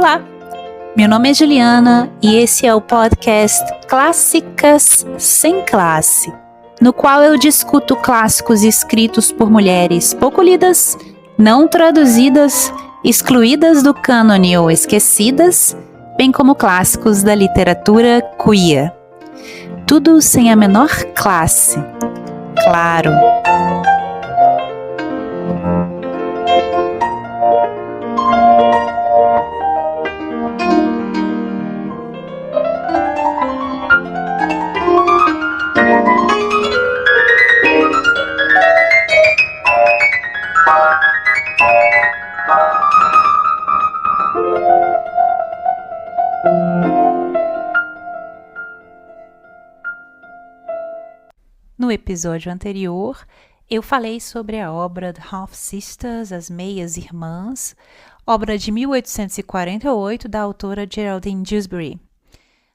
Olá, meu nome é Juliana e esse é o podcast Clássicas Sem Classe, no qual eu discuto clássicos escritos por mulheres pouco lidas, não traduzidas, excluídas do cânone ou esquecidas, bem como clássicos da literatura queer. Tudo sem a menor classe, claro. No episódio anterior, eu falei sobre a obra The Half Sisters, As Meias Irmãs, obra de 1848 da autora Geraldine Dewsbury.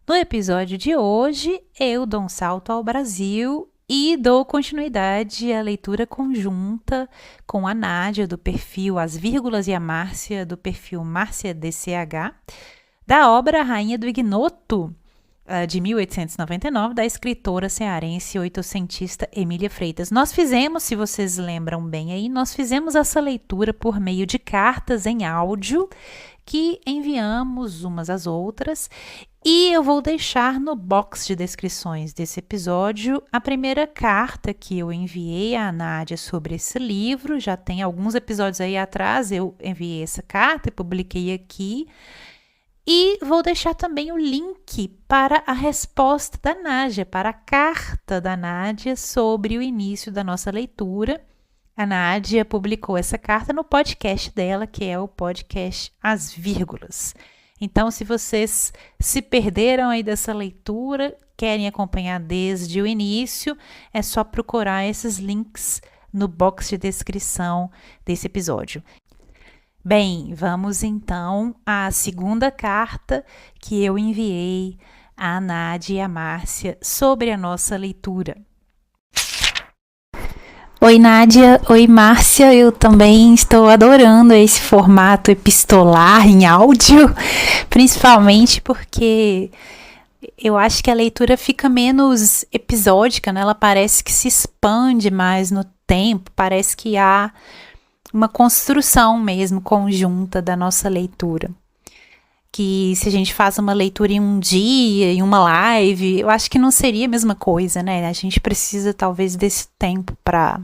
No episódio de hoje, eu dou um salto ao Brasil e dou continuidade à leitura conjunta com a Nádia, do perfil As Vírgulas, e a Márcia, do perfil Márcia DCH, da obra A Rainha do Ignoto, de 1899, da escritora cearense oitocentista Emília Freitas. Nós fizemos, se vocês lembram bem aí, nós fizemos essa leitura por meio de cartas em áudio que enviamos umas às outras, e eu vou deixar no box de descrições desse episódio a primeira carta que eu enviei à Nádia sobre esse livro. Já tem alguns episódios aí atrás, eu enviei essa carta e publiquei aqui. E vou deixar também o link para a resposta da Nádia, para a carta da Nádia sobre o início da nossa leitura. A Nádia publicou essa carta no podcast dela, que é o podcast As Vírgulas. Então, se vocês se perderam aí dessa leitura, querem acompanhar desde o início, é só procurar esses links no box de descrição desse episódio. Bem, vamos então à segunda carta que eu enviei à Nádia e à Márcia sobre a nossa leitura. Oi Nádia, oi Márcia, eu também estou adorando esse formato epistolar em áudio, principalmente porque eu acho que a leitura fica menos episódica, né? Ela parece que se expande mais no tempo, parece que há uma construção mesmo conjunta da nossa leitura. Que se a gente faz uma leitura em um dia, em uma live, eu acho que não seria a mesma coisa, né? A gente precisa talvez desse tempo para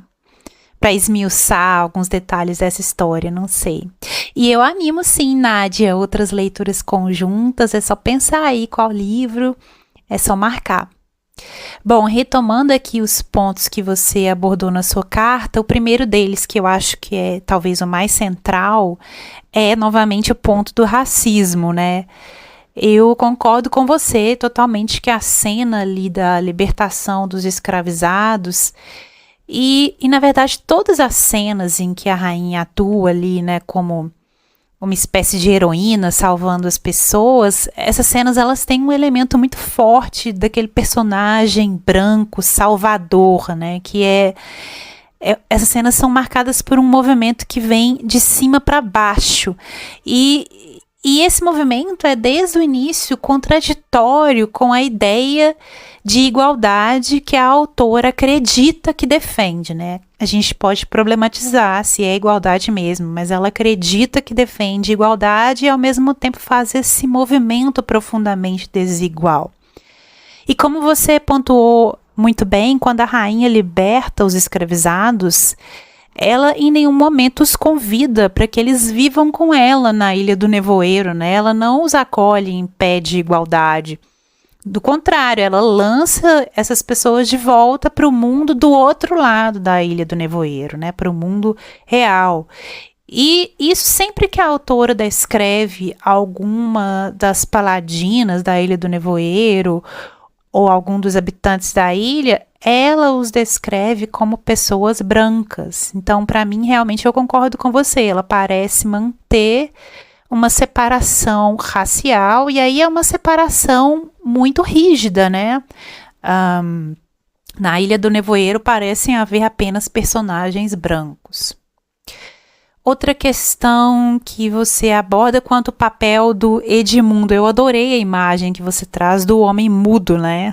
esmiuçar alguns detalhes dessa história, não sei. E eu animo sim, Nádia, outras leituras conjuntas, é só pensar aí qual livro, é só marcar. Bom, retomando aqui os pontos que você abordou na sua carta, o primeiro deles, que eu acho que é talvez o mais central, é novamente o ponto do racismo, né? Eu concordo com você totalmente que a cena ali da libertação dos escravizados e na verdade todas as cenas em que a rainha atua ali, né, como uma espécie de heroína salvando as pessoas, essas cenas elas têm um elemento muito forte daquele personagem branco, salvador, né? Que essas cenas são marcadas por um movimento que vem de cima para baixo. E esse movimento é desde o início contraditório com a ideia de igualdade que a autora acredita que defende, né? A gente pode problematizar se é igualdade mesmo, mas ela acredita que defende igualdade e ao mesmo tempo faz esse movimento profundamente desigual. E como você pontuou muito bem, quando a rainha liberta os escravizados, ela em nenhum momento os convida para que eles vivam com ela na Ilha do Nevoeiro, né? Ela não os acolhe em pé de igualdade. Do contrário, ela lança essas pessoas de volta para o mundo do outro lado da Ilha do Nevoeiro, né? Para o mundo real. E isso sempre que a autora descreve alguma das paladinas da Ilha do Nevoeiro ou algum dos habitantes da ilha, ela os descreve como pessoas brancas. Então, para mim, realmente, eu concordo com você. Ela parece manter uma separação racial, e aí é uma separação muito rígida, né? Na Ilha do Nevoeiro parecem haver apenas personagens brancos. Outra questão que você aborda quanto ao papel do Edmundo. Eu adorei a imagem que você traz do homem mudo, né?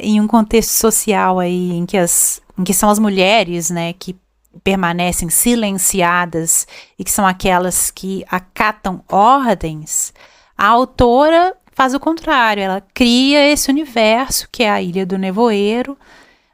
Em um contexto social aí em que são as mulheres, né, que permanecem silenciadas e que são aquelas que acatam ordens, a autora faz o contrário, ela cria esse universo que é a Ilha do Nevoeiro,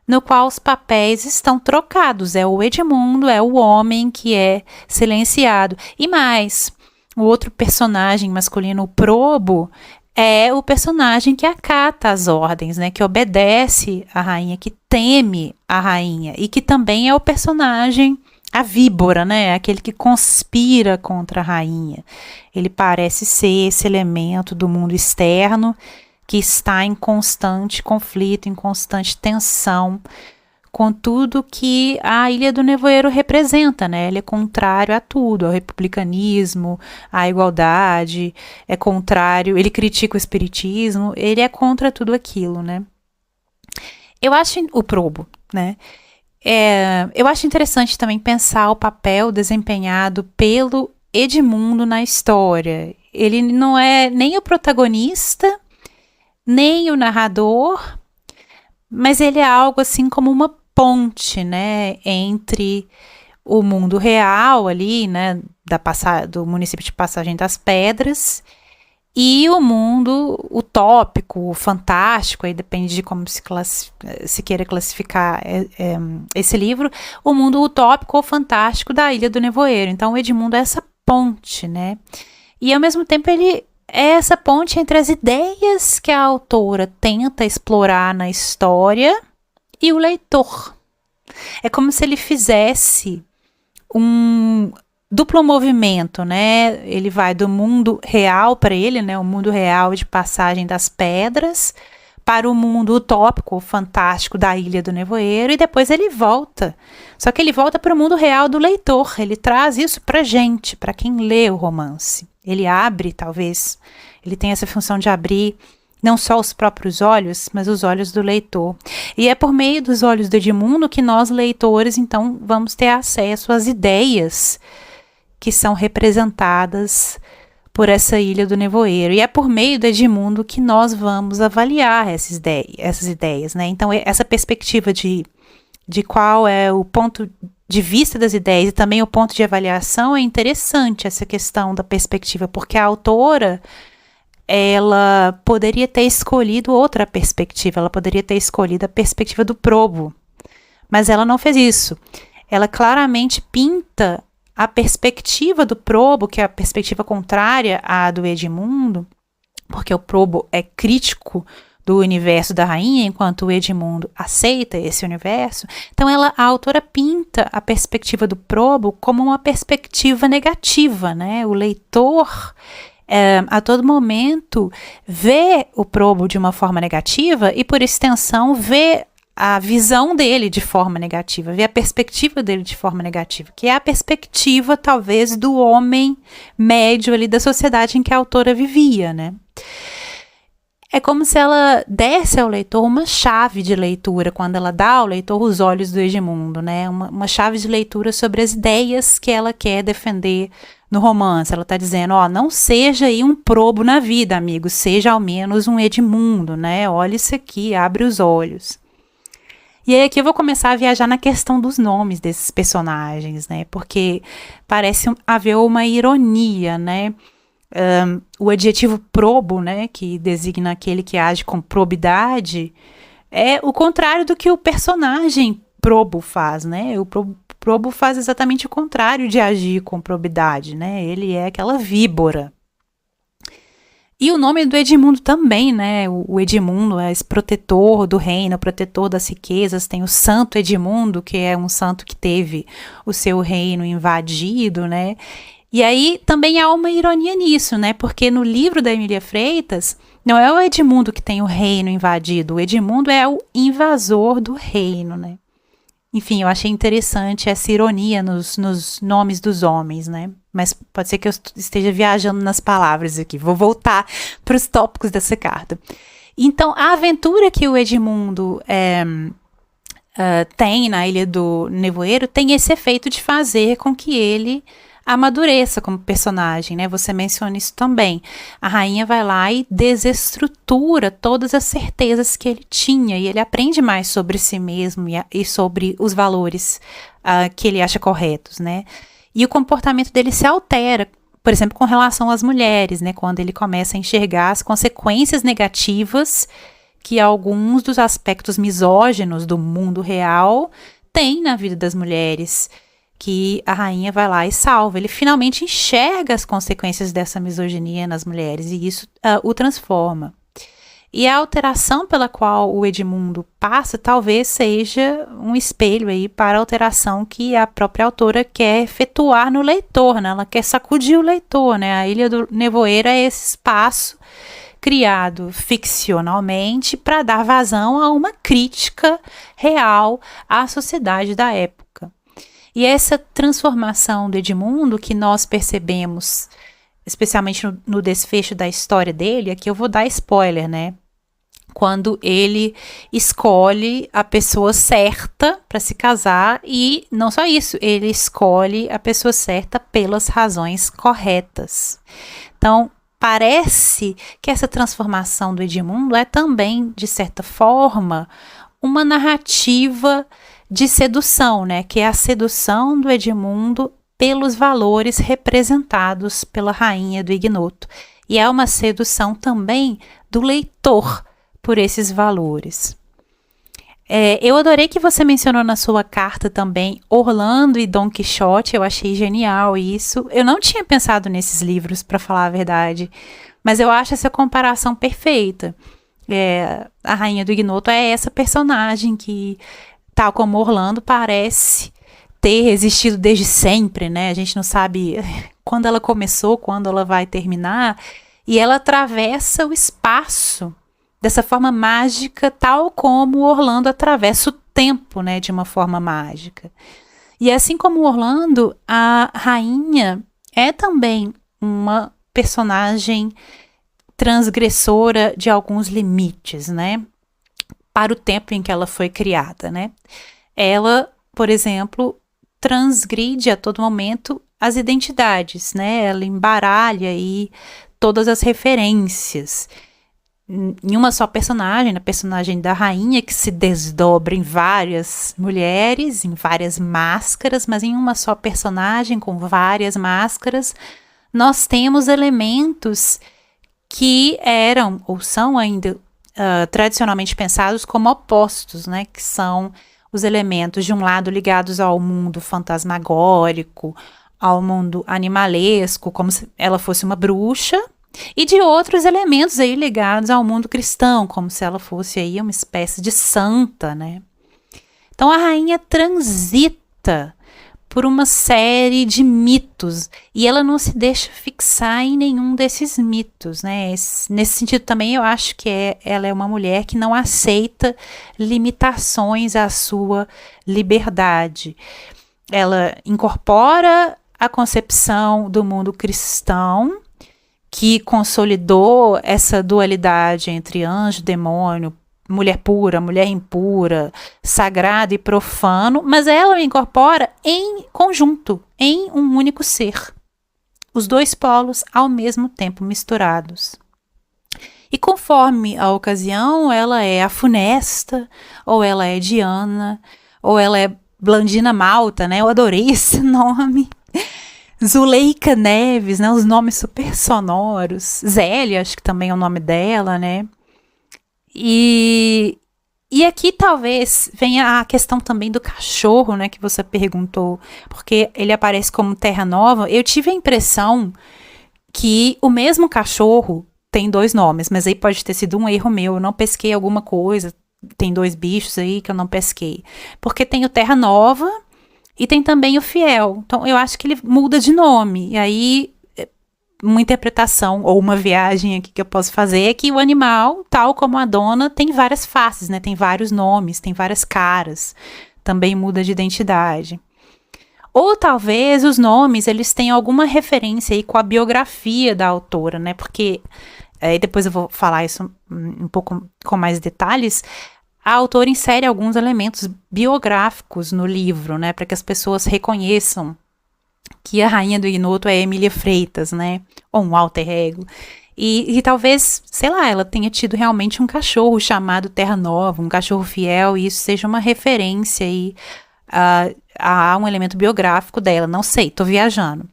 no qual os papéis estão trocados, é o Edmundo, é o homem que é silenciado. E mais, o outro personagem masculino, o Probo, é o personagem que acata as ordens, né, que obedece à rainha, que teme a rainha, e que também é o personagem, a víbora, né, aquele que conspira contra a rainha. Ele parece ser esse elemento do mundo externo que está em constante conflito, em constante tensão com tudo que a Ilha do Nevoeiro representa, né? Ele é contrário a tudo, ao republicanismo, à igualdade, é contrário, ele critica o espiritismo, ele é contra tudo aquilo, né? Eu acho o Probo, né? Eu acho interessante também pensar o papel desempenhado pelo Edmundo na história. Ele não é nem o protagonista, nem o narrador, mas ele é algo assim como uma ponte, né, entre o mundo real ali, né, do município de Passagem das Pedras e o mundo utópico, fantástico, aí depende de como se queira classificar esse livro, o mundo utópico ou fantástico da Ilha do Nevoeiro. Então o Edmundo é essa ponte, né, e ao mesmo tempo ele é essa ponte entre as ideias que a autora tenta explorar na história e o leitor. É como se ele fizesse um duplo movimento, né? Ele vai do mundo real para ele, né? O mundo real de Passagem das Pedras, para o mundo utópico, fantástico da Ilha do Nevoeiro, e depois ele volta. Só que ele volta para o mundo real do leitor. Ele traz isso para gente, para quem lê o romance. Ele abre, talvez, ele tem essa função de abrir não só os próprios olhos, mas os olhos do leitor. E é por meio dos olhos do Edmundo que nós, leitores, então, vamos ter acesso às ideias que são representadas por essa Ilha do Nevoeiro. E é por meio do Edmundo que nós vamos avaliar essas ideias, né? Então, essa perspectiva de qual é o ponto de vista das ideias e também o ponto de avaliação é interessante, essa questão da perspectiva, porque a autora, ela poderia ter escolhido outra perspectiva, ela poderia ter escolhido a perspectiva do Probo, mas ela não fez isso. Ela claramente pinta a perspectiva do Probo, que é a perspectiva contrária à do Edmundo, porque o Probo é crítico do universo da rainha, enquanto o Edmundo aceita esse universo. Então a autora pinta a perspectiva do Probo como uma perspectiva negativa, né? O leitor a todo momento vê o Probo de uma forma negativa e, por extensão, vê a visão dele de forma negativa, vê a perspectiva dele de forma negativa, que é a perspectiva, talvez, do homem médio ali da sociedade em que a autora vivia, né? É como se ela desse ao leitor uma chave de leitura, quando ela dá ao leitor os olhos do Edmundo, né? Uma chave de leitura sobre as ideias que ela quer defender no romance. Ela está dizendo, não seja aí um Probo na vida, amigo, seja ao menos um Edmundo, né? Olha isso aqui, abre os olhos. E aí aqui eu vou começar a viajar na questão dos nomes desses personagens, né? Porque parece haver uma ironia, né? O adjetivo probo, né, que designa aquele que age com probidade, é o contrário do que o personagem probo faz, né? O probo faz exatamente o contrário de agir com probidade, né? Ele é aquela víbora. E o nome do Edmundo também, né? O Edmundo é esse protetor do reino, protetor das riquezas. Tem o Santo Edmundo, que é um santo que teve o seu reino invadido, né? E aí também há uma ironia nisso, né? Porque no livro da Emília Freitas, não é o Edmundo que tem o reino invadido, o Edmundo é o invasor do reino, né? Enfim, eu achei interessante essa ironia nos nomes dos homens, né? Mas pode ser que eu esteja viajando nas palavras aqui. Vou voltar para os tópicos dessa carta. Então, a aventura que o Edmundo tem na Ilha do Nevoeiro tem esse efeito de fazer com que ele amadureça como personagem, né? Você menciona isso também. A rainha vai lá e desestrutura todas as certezas que ele tinha e ele aprende mais sobre si mesmo e sobre os valores que ele acha corretos, né? E o comportamento dele se altera, por exemplo, com relação às mulheres, né? Quando ele começa a enxergar as consequências negativas que alguns dos aspectos misóginos do mundo real têm na vida das mulheres, que a rainha vai lá e salva. Ele finalmente enxerga as consequências dessa misoginia nas mulheres e isso o transforma. E a alteração pela qual o Edmundo passa talvez seja um espelho aí para a alteração que a própria autora quer efetuar no leitor, né? Ela quer sacudir o leitor, né? A Ilha do Nevoeiro é esse espaço criado ficcionalmente para dar vazão a uma crítica real à sociedade da época. E essa transformação do Edmundo que nós percebemos, especialmente no desfecho da história dele, aqui eu vou dar spoiler, né? Quando ele escolhe a pessoa certa para se casar e não só isso, ele escolhe a pessoa certa pelas razões corretas. Então, parece que essa transformação do Edmundo é também, de certa forma, uma narrativa de sedução, né? Que é a sedução do Edmundo pelos valores representados pela rainha do Ignoto. E é uma sedução também do leitor por esses valores. Eu adorei que você mencionou na sua carta também Orlando e Dom Quixote, eu achei genial isso. Eu não tinha pensado nesses livros, para falar a verdade, mas eu acho essa comparação perfeita. A rainha do Ignoto é essa personagem que, tal como Orlando, parece ter existido desde sempre, né? A gente não sabe quando ela começou, quando ela vai terminar, e ela atravessa o espaço dessa forma mágica, tal como Orlando atravessa o tempo, né, de uma forma mágica. E assim como Orlando, a rainha é também uma personagem transgressora de alguns limites, né, para o tempo em que ela foi criada, né. Ela, por exemplo, transgride a todo momento as identidades, né, ela embaralha aí todas as referências em uma só personagem, na personagem da rainha, que se desdobra em várias mulheres, em várias máscaras, mas em uma só personagem com várias máscaras, nós temos elementos que eram ou são ainda tradicionalmente pensados como opostos, né? Que são os elementos, de um lado, ligados ao mundo fantasmagórico, ao mundo animalesco, como se ela fosse uma bruxa, e de outros elementos aí ligados ao mundo cristão, como se ela fosse aí uma espécie de santa, né? Então a rainha transita por uma série de mitos e ela não se deixa fixar em nenhum desses mitos, né? Nesse sentido também eu acho que ela é uma mulher que não aceita limitações à sua liberdade. Ela incorpora a concepção do mundo cristão, que consolidou essa dualidade entre anjo, demônio, mulher pura, mulher impura, sagrado e profano, mas ela o incorpora em conjunto, em um único ser. Os dois polos ao mesmo tempo misturados. E conforme a ocasião, ela é a funesta, ou ela é Diana, ou ela é Blandina Malta, né? Eu adorei esse nome. Zuleika Neves, né? Os nomes super sonoros. Zélia, acho que também é o nome dela, né? E aqui talvez venha a questão também do cachorro, né? Que você perguntou, porque ele aparece como Terra Nova. Eu tive a impressão que o mesmo cachorro tem dois nomes, mas aí pode ter sido um erro meu. Eu não pesquei alguma coisa. Tem dois bichos aí que eu não pesquei. Porque tem o Terra Nova e tem também o Fiel. Então, eu acho que ele muda de nome. E aí, uma interpretação ou uma viagem aqui que eu posso fazer é que o animal, tal como a dona, tem várias faces, né? Tem vários nomes, tem várias caras. Também muda de identidade. Ou talvez os nomes, eles tenham alguma referência aí com a biografia da autora, né? Porque, depois eu vou falar isso um pouco com mais detalhes, a autora insere alguns elementos biográficos no livro, né, para que as pessoas reconheçam que a rainha do ignoto é Emília Freitas, né, ou um alter ego. E talvez, sei lá, ela tenha tido realmente um cachorro chamado Terra Nova, um cachorro fiel, e isso seja uma referência aí a um elemento biográfico dela. Não sei, tô viajando.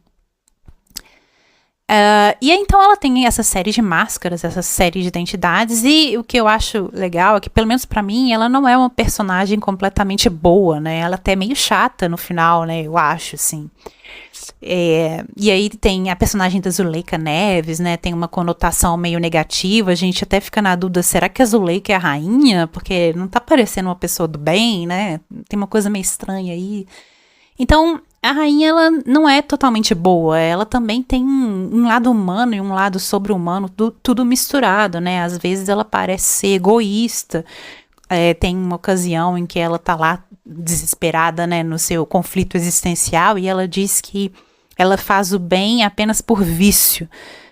E aí, então, ela tem essa série de máscaras, essa série de identidades, e o que eu acho legal é que, pelo menos pra mim, ela não é uma personagem completamente boa, né? Ela até é meio chata no final, né? Eu acho, assim. E aí tem a personagem da Zuleika Neves, né? Tem uma conotação meio negativa. A gente até fica na dúvida, será que a Zuleika é a rainha? Porque não tá parecendo uma pessoa do bem, né? Tem uma coisa meio estranha aí. Então, a rainha, ela não é totalmente boa. Ela também tem um lado humano e um lado sobre-humano, tudo misturado, né? Às vezes ela parece ser egoísta. Tem uma ocasião em que ela tá lá desesperada, né, no seu conflito existencial, e ela diz que ela faz o bem apenas por vício.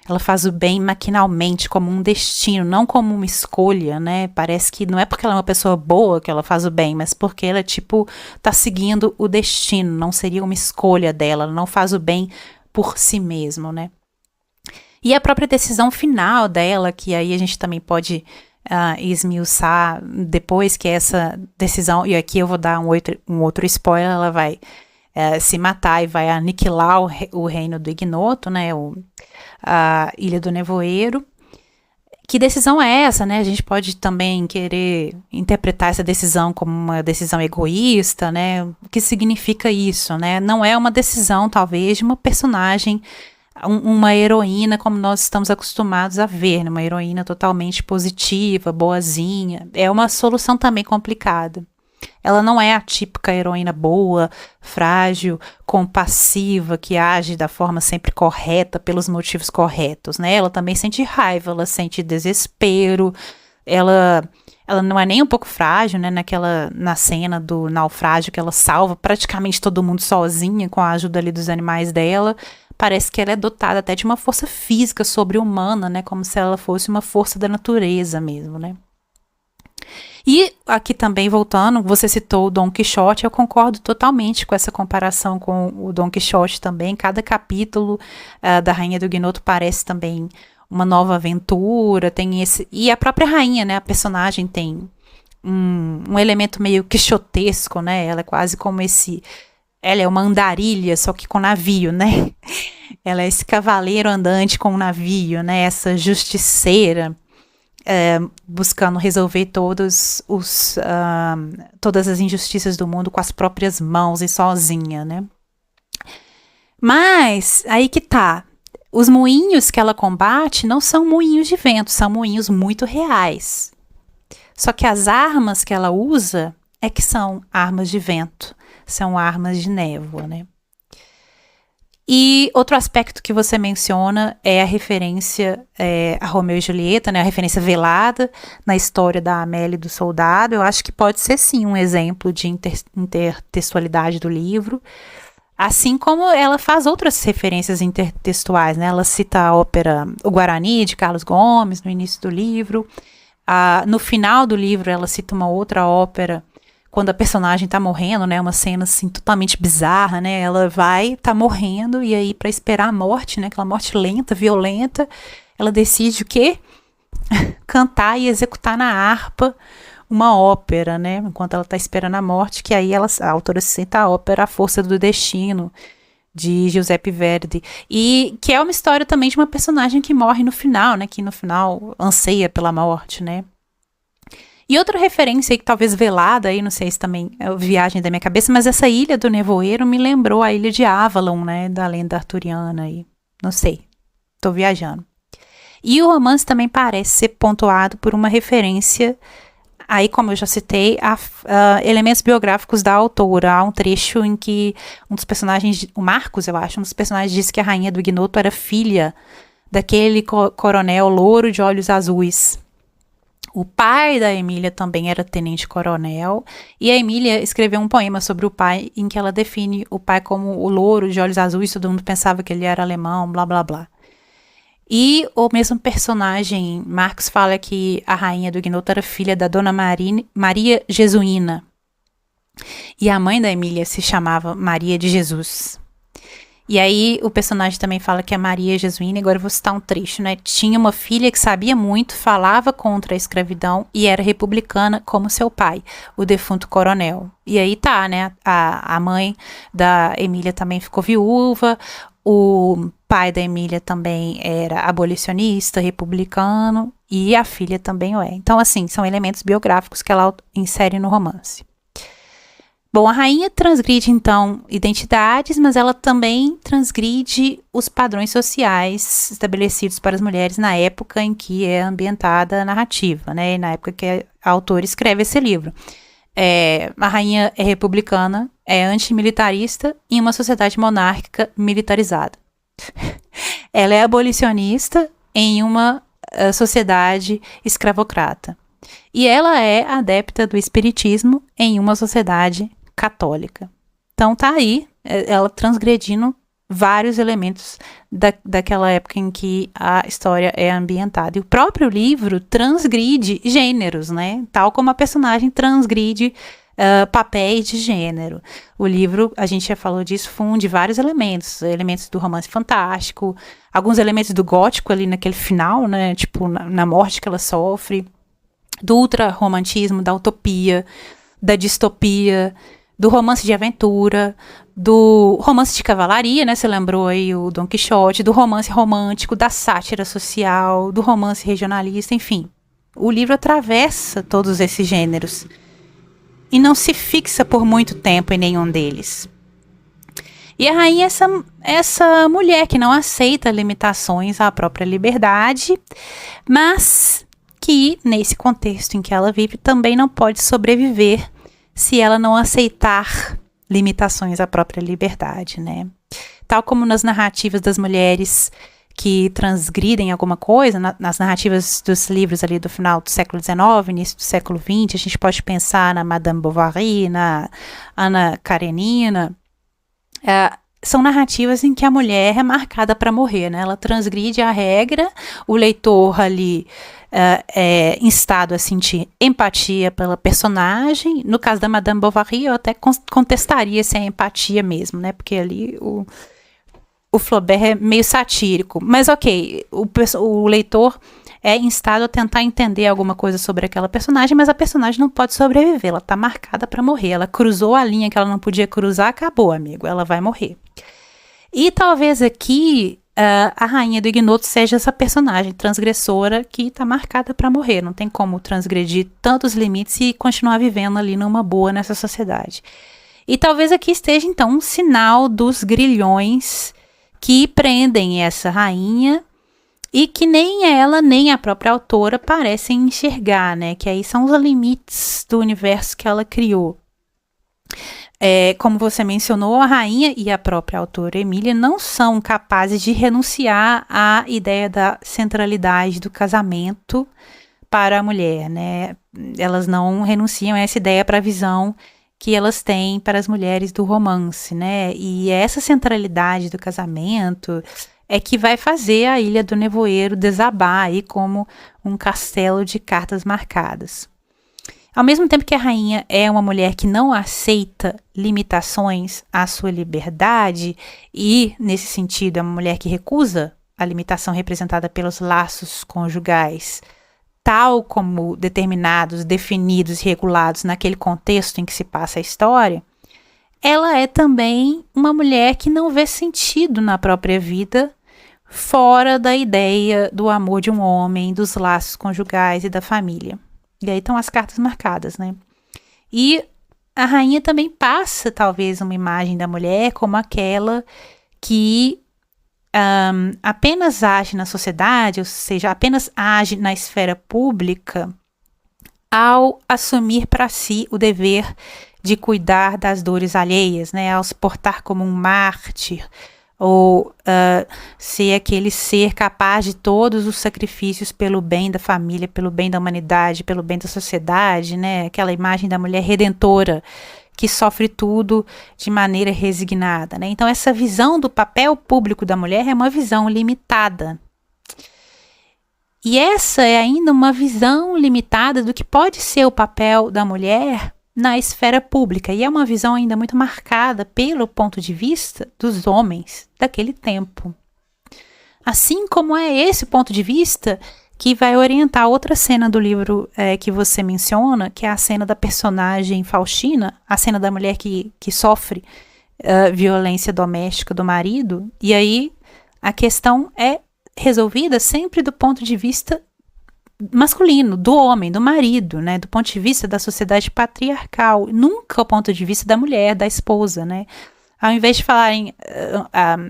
Ela faz o bem maquinalmente, como um destino, não como uma escolha, né? Parece que não é porque ela é uma pessoa boa que ela faz o bem, mas porque ela, tipo, tá seguindo o destino, não seria uma escolha dela, ela não faz o bem por si mesmo, né? E a própria decisão final dela, que aí a gente também pode esmiuçar depois, que essa decisão, e aqui eu vou dar um outro spoiler, ela vai se matar e vai aniquilar o reino do ignoto, né, a Ilha do Nevoeiro. Que decisão é essa, né? A gente pode também querer interpretar essa decisão como uma decisão egoísta, né? O que significa isso, né? Não é uma decisão, talvez, de uma personagem, uma heroína como nós estamos acostumados a ver, né? Uma heroína totalmente positiva, boazinha. É uma solução também complicada. Ela não é a típica heroína boa, frágil, compassiva, que age da forma sempre correta, pelos motivos corretos, né? Ela também sente raiva, ela sente desespero, ela não é nem um pouco frágil, né? Na cena do naufrágio que ela salva praticamente todo mundo sozinha, com a ajuda ali dos animais dela. Parece que ela é dotada até de uma força física sobre-humana, né? Como se ela fosse uma força da natureza mesmo, né? E aqui também, voltando, você citou o Dom Quixote, eu concordo totalmente com essa comparação com o Dom Quixote também. Cada capítulo da Rainha do Ignoto parece também uma nova aventura, tem esse... E a própria rainha, né, a personagem tem um elemento meio quixotesco, né, ela é quase como esse... Ela é uma andarilha, só que com navio, né? Ela é esse cavaleiro andante com navio, né, essa justiceira, buscando resolver todas as injustiças do mundo com as próprias mãos e sozinha, né? Mas, aí que tá, os moinhos que ela combate não são moinhos de vento, são moinhos muito reais. Só que as armas que ela usa é que são armas de vento, são armas de névoa, né? E outro aspecto que você menciona é a referência a Romeu e Julieta, né, a referência velada na história da Amélie e do Soldado. Eu acho que pode ser sim um exemplo de intertextualidade do livro, assim como ela faz outras referências intertextuais, né? Ela cita a ópera O Guarani, de Carlos Gomes, no início do livro. No final do livro, ela cita uma outra ópera, quando a personagem tá morrendo, né, uma cena assim totalmente bizarra, né, ela tá morrendo, e aí para esperar a morte, né, aquela morte lenta, violenta, ela decide o quê? Cantar e executar na harpa uma ópera, né, enquanto ela tá esperando a morte, que aí a autora cita a ópera A Força do Destino, de Giuseppe Verdi, e que é uma história também de uma personagem que morre no final, né, que no final anseia pela morte, né. E outra referência aí, que talvez velada, aí, não sei se também é viagem da minha cabeça, mas essa Ilha do Nevoeiro me lembrou a Ilha de Avalon, né, da lenda arturiana aí. Não sei, tô viajando. E o romance também parece ser pontuado por uma referência, aí como eu já citei, a elementos biográficos da autora. Há um trecho em que um dos personagens, o Marcos, eu acho, um dos personagens diz que a rainha do ignoto era filha daquele coronel louro de olhos azuis. O pai da Emília também era tenente-coronel, e a Emília escreveu um poema sobre o pai, em que ela define o pai como o louro de olhos azuis, todo mundo pensava que ele era alemão, blá blá blá. E o mesmo personagem, Marcos fala que a rainha do Ignoto era filha da Dona Maria Jesuína. E a mãe da Emília se chamava Maria de Jesus. E aí o personagem também fala que a Maria Jesuína, agora eu vou citar um trecho, né? Tinha uma filha que sabia muito, falava contra a escravidão e era republicana como seu pai, o defunto coronel. E aí tá, né? A mãe da Emília também ficou viúva, o pai da Emília também era abolicionista, republicano, e a filha também o é. Então, assim, são elementos biográficos que ela insere no romance. Bom, a rainha transgride, então, identidades, mas ela também transgride os padrões sociais estabelecidos para as mulheres na época em que é ambientada a narrativa, né? Na época que a autora escreve esse livro. A rainha é republicana, é antimilitarista em uma sociedade monárquica militarizada. Ela é abolicionista em uma sociedade escravocrata. E ela é adepta do espiritismo em uma sociedade católica. Então tá aí, ela transgredindo vários elementos daquela época em que a história é ambientada. E o próprio livro transgride gêneros, né? Tal como a personagem transgride papéis de gênero. O livro, a gente já falou disso, funde vários elementos do romance fantástico, alguns elementos do gótico ali naquele final, né? Tipo, na morte que ela sofre, do ultra-romantismo, da utopia, da distopia, do romance de aventura, do romance de cavalaria, né? Você lembrou aí o Dom Quixote, do romance romântico, da sátira social, do romance regionalista, enfim. O livro atravessa todos esses gêneros e não se fixa por muito tempo em nenhum deles. E a rainha é essa mulher que não aceita limitações à própria liberdade, mas que, nesse contexto em que ela vive, também não pode sobreviver se ela não aceitar limitações à própria liberdade, né? Tal como nas narrativas das mulheres que transgridem alguma coisa, nas narrativas dos livros ali do final do século XIX, início do século XX, a gente pode pensar na Madame Bovary, na Ana Karenina. São narrativas em que a mulher é marcada para morrer, né? Ela transgride a regra, o leitor ali é instado a sentir empatia pela personagem. No caso da Madame Bovary, eu até contestaria se é empatia mesmo, né? Porque ali o Flaubert é meio satírico. Mas ok, o leitor é instado a tentar entender alguma coisa sobre aquela personagem, mas a personagem não pode sobreviver, ela tá marcada para morrer. Ela cruzou a linha que ela não podia cruzar, acabou, amigo, ela vai morrer. E talvez aqui a rainha do Ignoto seja essa personagem transgressora que tá marcada para morrer. Não tem como transgredir tantos limites e continuar vivendo ali numa boa nessa sociedade. E talvez aqui esteja então um sinal dos grilhões que prendem essa rainha e que nem ela, nem a própria autora parecem enxergar, né? Que aí são os limites do universo que ela criou. Como você mencionou, a rainha e a própria autora Emília não são capazes de renunciar à ideia da centralidade do casamento para a mulher, né? Elas não renunciam a essa ideia para a visão que elas têm para as mulheres do romance, né? E essa centralidade do casamento é que vai fazer a Ilha do Nevoeiro desabar aí como um castelo de cartas marcadas. Ao mesmo tempo que a rainha é uma mulher que não aceita limitações à sua liberdade e, nesse sentido, é uma mulher que recusa a limitação representada pelos laços conjugais, tal como determinados, definidos e regulados naquele contexto em que se passa a história, ela é também uma mulher que não vê sentido na própria vida fora da ideia do amor de um homem, dos laços conjugais e da família. E aí estão as cartas marcadas, né? E a rainha também passa, talvez, uma imagem da mulher como aquela que apenas age na sociedade, ou seja, apenas age na esfera pública ao assumir para si o dever de cuidar das dores alheias, né? Ao se portar como um mártir, ou ser aquele ser capaz de todos os sacrifícios pelo bem da família, pelo bem da humanidade, pelo bem da sociedade, né? Aquela imagem da mulher redentora que sofre tudo de maneira resignada, né? Então essa visão do papel público da mulher é uma visão limitada. E essa é ainda uma visão limitada do que pode ser o papel da mulher na esfera pública. E é uma visão ainda muito marcada pelo ponto de vista dos homens daquele tempo. Assim como é esse ponto de vista que vai orientar outra cena do livro que você menciona, que é a cena da personagem Faustina, a cena da mulher que sofre violência doméstica do marido. E aí a questão é resolvida sempre do ponto de vista masculino, do homem, do marido, né? Do ponto de vista da sociedade patriarcal, nunca o ponto de vista da mulher, da esposa, né? Ao invés de falarem,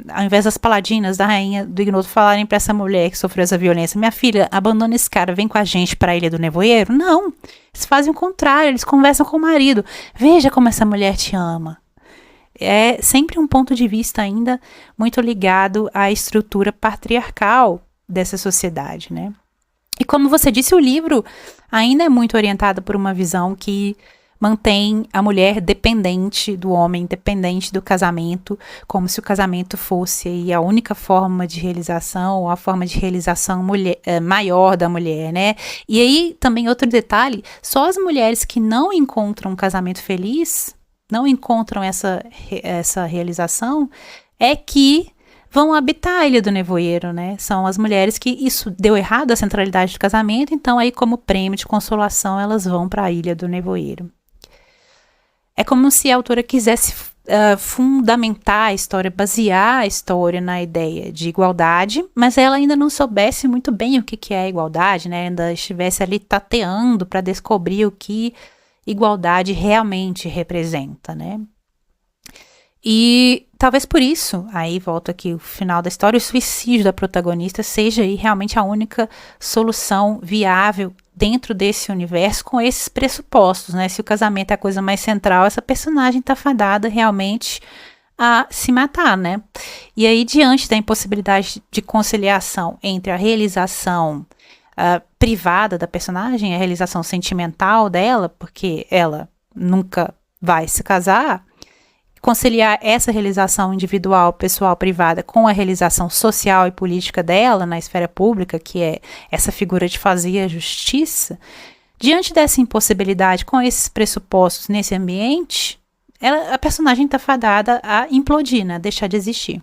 ao invés das paladinas da rainha do ignoto falarem para essa mulher que sofreu essa violência, minha filha, abandona esse cara, vem com a gente para a Ilha do Nevoeiro. Não, eles fazem o contrário, eles conversam com o marido. Veja como essa mulher te ama. É sempre um ponto de vista ainda muito ligado à estrutura patriarcal dessa sociedade, né? E como você disse, o livro ainda é muito orientado por uma visão que mantém a mulher dependente do homem, dependente do casamento, como se o casamento fosse aí a única forma de realização, ou a forma de realização maior da mulher, né? E aí, também outro detalhe, só as mulheres que não encontram um casamento feliz, não encontram essa realização, é que vão habitar a Ilha do Nevoeiro, né? São as mulheres que isso deu errado, a centralidade do casamento, então aí como prêmio de consolação elas vão para a Ilha do Nevoeiro. É como se a autora quisesse fundamentar a história, basear a história na ideia de igualdade, mas ela ainda não soubesse muito bem o que é a igualdade, né? Ainda estivesse ali tateando para descobrir o que igualdade realmente representa, né? E talvez por isso, aí volta aqui o final da história, o suicídio da protagonista seja aí realmente a única solução viável dentro desse universo com esses pressupostos, né? Se o casamento é a coisa mais central, essa personagem tá fadada realmente a se matar, né? E aí, diante da impossibilidade de conciliação entre a realização privada da personagem, a realização sentimental dela, porque ela nunca vai se casar, conciliar essa realização individual, pessoal, privada com a realização social e política dela na esfera pública, que é essa figura de fazer a justiça, diante dessa impossibilidade, com esses pressupostos nesse ambiente, a personagem está fadada a implodir, né, deixar de existir.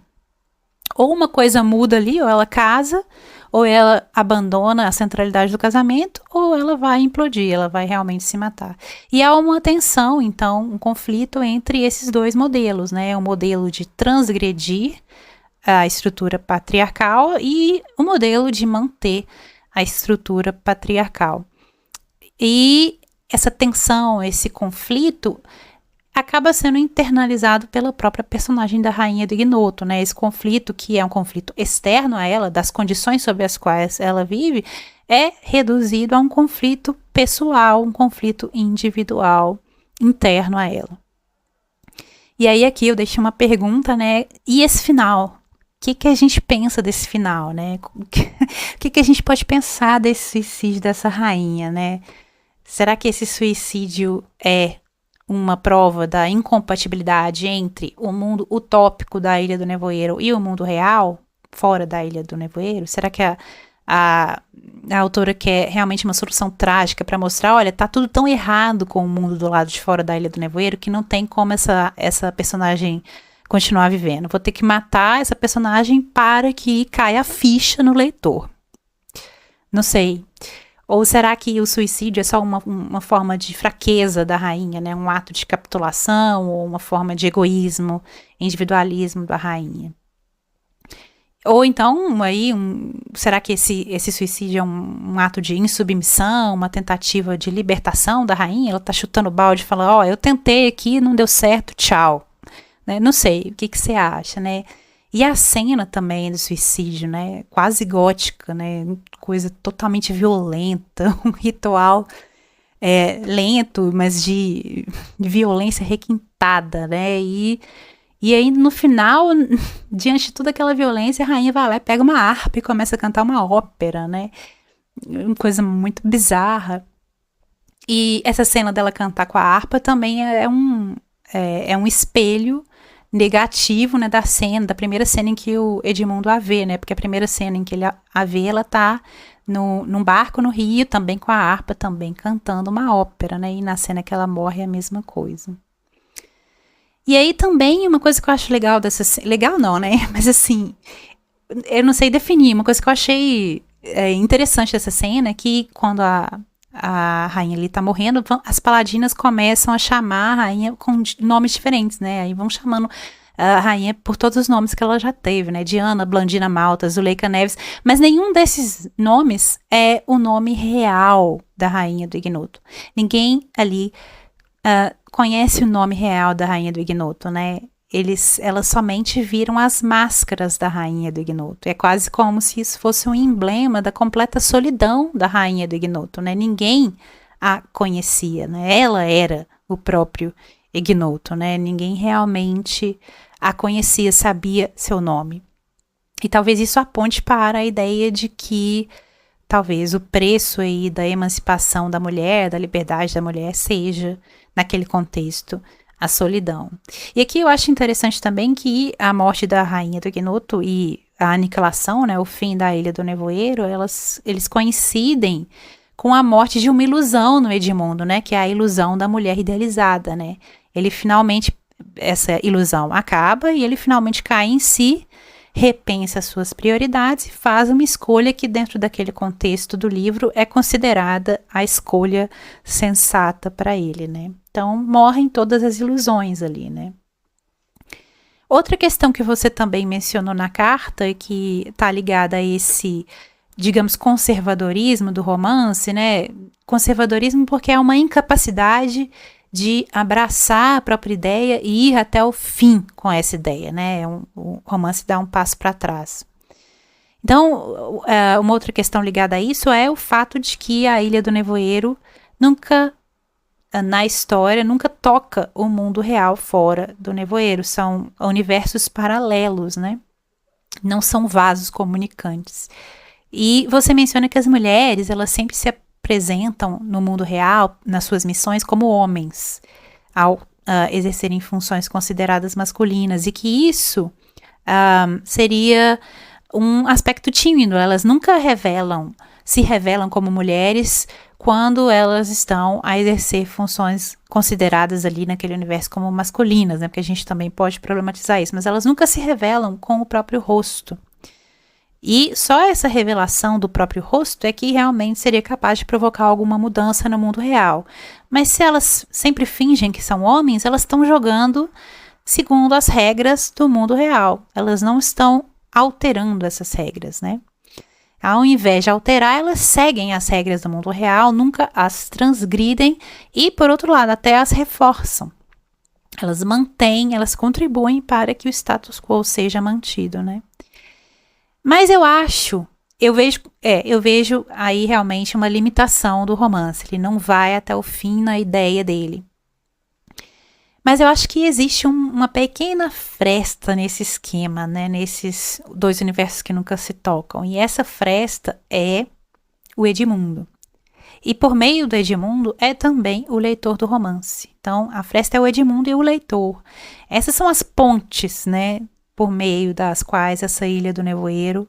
Ou uma coisa muda ali, ou ela casa, ou ela abandona a centralidade do casamento, ou ela vai implodir, ela vai realmente se matar. E há uma tensão, então, um conflito entre esses dois modelos, né? O modelo de transgredir a estrutura patriarcal e o modelo de manter a estrutura patriarcal. E essa tensão, esse conflito acaba sendo internalizado pela própria personagem da rainha do ignoto, né? Esse conflito, que é um conflito externo a ela, das condições sob as quais ela vive, é reduzido a um conflito pessoal, um conflito individual, interno a ela. E aí aqui eu deixei uma pergunta, né? E esse final? O que a gente pensa desse final, né? O que a gente pode pensar desse suicídio dessa rainha, né? Será que esse suicídio é uma prova da incompatibilidade entre o mundo utópico da Ilha do Nevoeiro e o mundo real, fora da Ilha do Nevoeiro? Será que a autora quer realmente uma solução trágica para mostrar, olha, tá tudo tão errado com o mundo do lado de fora da Ilha do Nevoeiro que não tem como essa personagem continuar vivendo. Vou ter que matar essa personagem para que caia a ficha no leitor. Não sei. Ou será que o suicídio é só uma forma de fraqueza da rainha, né? Um ato de capitulação ou uma forma de egoísmo, individualismo da rainha? Ou então, aí, será que esse suicídio é um ato de insubmissão, uma tentativa de libertação da rainha? Ela tá chutando balde e fala, eu tentei aqui, não deu certo, tchau. Né? Não sei, o que você acha, né? E a cena também do suicídio, né? Quase gótica, né? Coisa totalmente violenta, um ritual lento, mas de violência requintada, né? E aí, no final, diante de toda aquela violência, a rainha vai lá e pega uma harpa e começa a cantar uma ópera, né? Uma coisa muito bizarra. E essa cena dela cantar com a harpa também é um espelho negativo, né, da cena, da primeira cena em que o Edmundo a vê, né, porque a primeira cena em que ele a vê, ela tá num barco no rio, também com a harpa, também cantando uma ópera, né, e na cena que ela morre é a mesma coisa. E aí também uma coisa que eu acho legal dessa cena, legal não, né, mas assim, eu não sei definir, uma coisa que eu achei interessante dessa cena é que quando a rainha ali tá morrendo, as paladinas começam a chamar a rainha com nomes diferentes, né? Aí vão chamando a rainha por todos os nomes que ela já teve, né? Diana, Blandina Malta, Zuleika Neves, mas nenhum desses nomes é o nome real da rainha do Ignoto. Ninguém ali conhece o nome real da rainha do Ignoto, né? Elas somente viram as máscaras da rainha do Ignoto. É quase como se isso fosse um emblema da completa solidão da rainha do Ignoto, né? Ninguém a conhecia, né? Ela era o próprio Ignoto, né? Ninguém realmente a conhecia, sabia seu nome. E talvez isso aponte para a ideia de que talvez o preço aí da emancipação da mulher, da liberdade da mulher, seja, naquele contexto, a solidão. E aqui eu acho interessante também que a morte da rainha do Ignoto e a aniquilação, né, o fim da Ilha do Nevoeiro, eles coincidem com a morte de uma ilusão no Edmundo, né, que é a ilusão da mulher idealizada, né. Ele finalmente, essa ilusão acaba e ele finalmente cai em si, repensa as suas prioridades e faz uma escolha que dentro daquele contexto do livro é considerada a escolha sensata para ele, né. Então, morrem todas as ilusões ali, né. Outra questão que você também mencionou na carta, que está ligada a esse, digamos, conservadorismo do romance, né. Conservadorismo porque é uma incapacidade de abraçar a própria ideia e ir até o fim com essa ideia, né. O romance dá um passo para trás. Então, uma outra questão ligada a isso é o fato de que a Ilha do Nevoeiro na história, nunca toca o mundo real fora do nevoeiro. São universos paralelos, né? Não são vasos comunicantes. E você menciona que as mulheres, elas sempre se apresentam no mundo real, nas suas missões, como homens, ao exercerem funções consideradas masculinas, e que isso seria um aspecto tímido. Elas nunca se revelam como mulheres quando elas estão a exercer funções consideradas ali naquele universo como masculinas, né? Porque a gente também pode problematizar isso, mas elas nunca se revelam com o próprio rosto. E só essa revelação do próprio rosto é que realmente seria capaz de provocar alguma mudança no mundo real. Mas se elas sempre fingem que são homens, elas estão jogando segundo as regras do mundo real. Elas não estão alterando essas regras, né? Ao invés de alterar, elas seguem as regras do mundo real, nunca as transgridem e, por outro lado, até as reforçam. Elas mantêm, elas contribuem para que o status quo seja mantido, né? Mas eu vejo aí realmente uma limitação do romance. Ele não vai até o fim na ideia dele. Mas eu acho que existe uma pequena fresta nesse esquema, né? Nesses dois universos que nunca se tocam. E essa fresta é o Edmundo. E por meio do Edmundo é também o leitor do romance. Então, a fresta é o Edmundo e o leitor. Essas são as pontes, né? Por meio das quais essa Ilha do Nevoeiro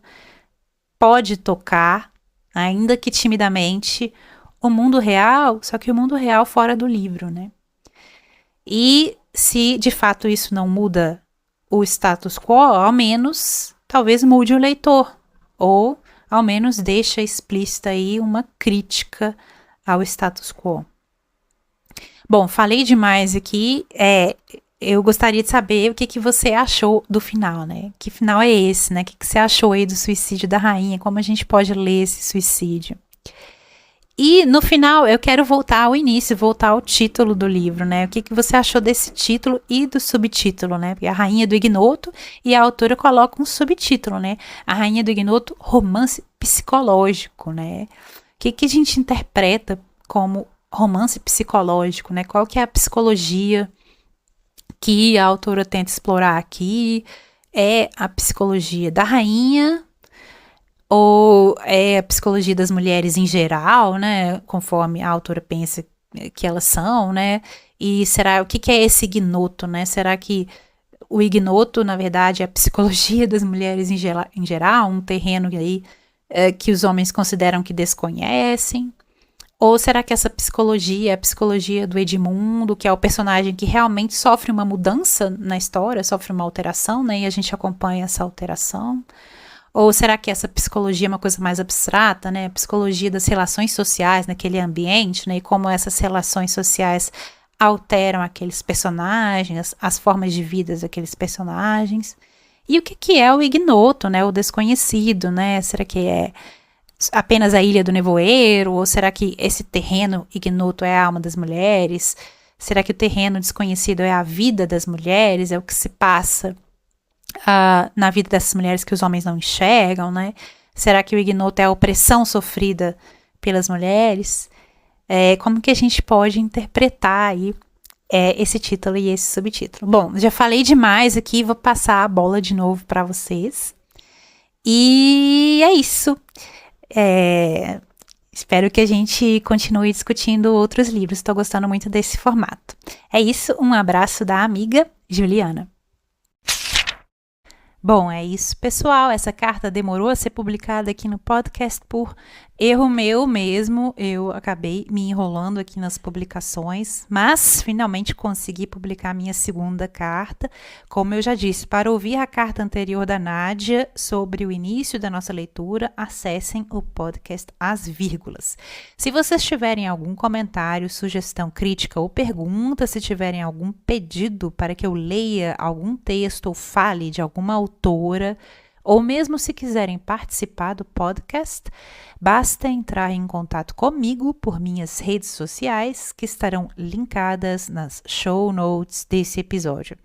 pode tocar, ainda que timidamente, o mundo real, só que o mundo real fora do livro, né? E se de fato isso não muda o status quo, ao menos talvez mude o leitor, ou ao menos deixa explícita aí uma crítica ao status quo. Bom, falei demais aqui, eu gostaria de saber o que você achou do final, né? Que final é esse, né? O que você achou aí do suicídio da rainha? Como a gente pode ler esse suicídio? E no final eu quero voltar ao início, voltar ao título do livro, né? O que você achou desse título e do subtítulo, né? Porque a Rainha do Ignoto e a autora coloca um subtítulo, né? A Rainha do Ignoto, romance psicológico, né? O que a gente interpreta como romance psicológico, né? Qual que é a psicologia que a autora tenta explorar aqui? É a psicologia da rainha ou é a psicologia das mulheres em geral, né, conforme a autora pensa que elas são, né, e será, o que é esse ignoto, né, será que o ignoto, na verdade, é a psicologia das mulheres em geral, um terreno aí, que os homens consideram que desconhecem? Ou será que essa psicologia é a psicologia do Edmundo, que é o personagem que realmente sofre uma mudança na história, sofre uma alteração, né? E a gente acompanha essa alteração? Ou será que essa psicologia é uma coisa mais abstrata, né? A psicologia das relações sociais naquele ambiente, né? E como essas relações sociais alteram aqueles personagens, as formas de vida daqueles personagens. E o que é o ignoto, né? O desconhecido, né? Será que é apenas a Ilha do Nevoeiro? Ou será que esse terreno ignoto é a alma das mulheres? Será que o terreno desconhecido é a vida das mulheres? É o que se passa na vida dessas mulheres que os homens não enxergam, né? Será que o ignoto é a opressão sofrida pelas mulheres? Como que a gente pode interpretar aí esse título e esse subtítulo? Bom, já falei demais aqui, vou passar a bola de novo para vocês. E é isso. Espero que a gente continue discutindo outros livros. Estou gostando muito desse formato. É isso, um abraço da amiga Juliana. Bom, é isso, pessoal. Essa carta demorou a ser publicada aqui no podcast por erro meu mesmo. Eu acabei me enrolando aqui nas publicações, mas finalmente consegui publicar minha segunda carta. Como eu já disse, para ouvir a carta anterior da Nádia sobre o início da nossa leitura, acessem o podcast As Vírgulas. Se vocês tiverem algum comentário, sugestão, crítica ou pergunta, se tiverem algum pedido para que eu leia algum texto ou fale de alguma autora, ou mesmo se quiserem participar do podcast, basta entrar em contato comigo por minhas redes sociais, que estarão linkadas nas show notes desse episódio.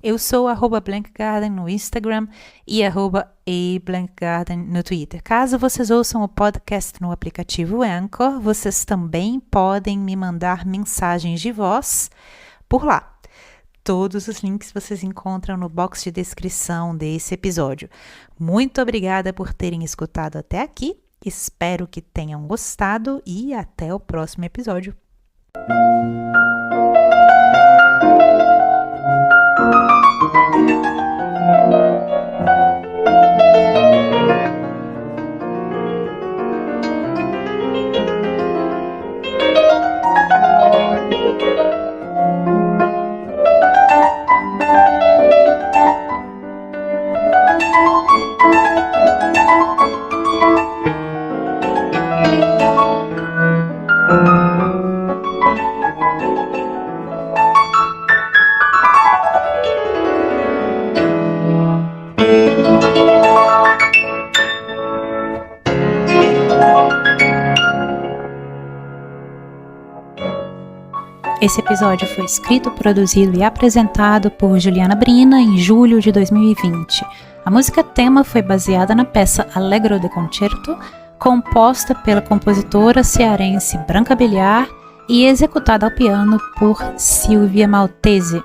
Eu sou @blankgarden no Instagram e @ablankgarden no Twitter. Caso vocês ouçam o podcast no aplicativo Anchor, vocês também podem me mandar mensagens de voz por lá. Todos os links vocês encontram no box de descrição desse episódio. Muito obrigada por terem escutado até aqui. Espero que tenham gostado e até o próximo episódio. Esse episódio foi escrito, produzido e apresentado por Juliana Brina em julho de 2020. A música tema foi baseada na peça Allegro de Concerto, composta pela compositora cearense Branca Bilhar e executada ao piano por Silvia Maltese.